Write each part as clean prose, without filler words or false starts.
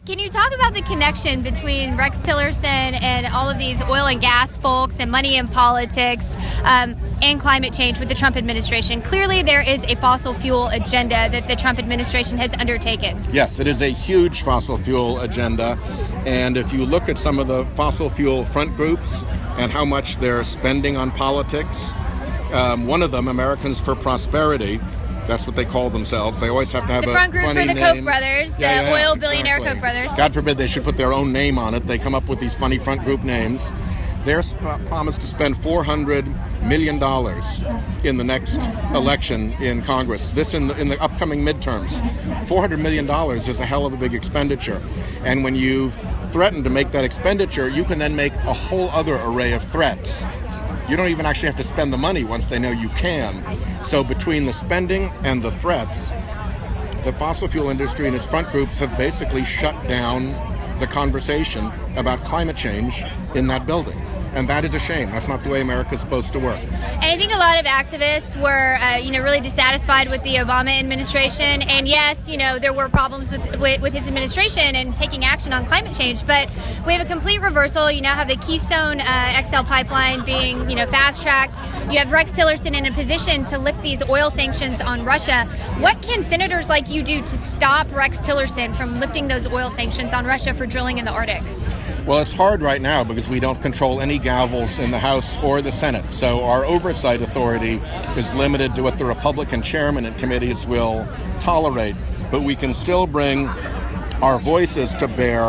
Can you talk about the connection between Rex Tillerson and all of these oil and gas folks and money in politics and climate change with the Trump administration? Clearly, there is a fossil fuel agenda that the Trump administration has undertaken. Yes, it is a huge fossil fuel agenda. And if you look at some of the fossil fuel front groups and how much they're spending on politics, one of them, Americans for Prosperity, that's what they call themselves. They always have to have the a front group funny for the name. Koch brothers, Yeah, oil billionaire exactly. Koch brothers. God forbid they should put their own name on it. They come up with these funny front group names. They're promised to spend $400 million in the next election in Congress. This in the upcoming midterms. $400 million is a hell of a big expenditure. And when you threaten to make that expenditure, you can then make a whole other array of threats. You don't even actually have to spend the money once they know you can. So between the spending and the threats, the fossil fuel industry and its front groups have basically shut down the conversation about climate change in that building. And that is a shame. That's not the way America's supposed to work. And I think a lot of activists were, really dissatisfied with the Obama administration. And yes, there were problems with his administration and taking action on climate change. But we have a complete reversal. You now have the Keystone XL pipeline being, fast-tracked. You have Rex Tillerson in a position to lift these oil sanctions on Russia. What can senators like you do to stop Rex Tillerson from lifting those oil sanctions on Russia for drilling in the Arctic? Well, it's hard right now because we don't control any gavels in the House or the Senate. So our oversight authority is limited to what the Republican chairman and committees will tolerate. But we can still bring our voices to bear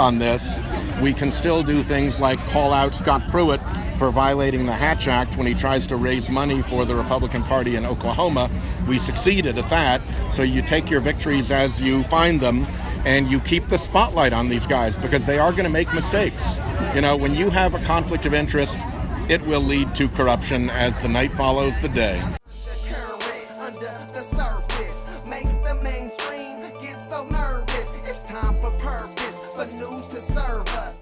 on this. We can still do things like call out Scott Pruitt for violating the Hatch Act when he tries to raise money for the Republican Party in Oklahoma. We succeeded at that. So you take your victories as you find them, and you keep the spotlight on these guys because they are going to make mistakes. When you have a conflict of interest, it will lead to corruption as the night follows the day. The current under the surface makes the mainstream get so nervous. It's time for purpose, for news to serve us.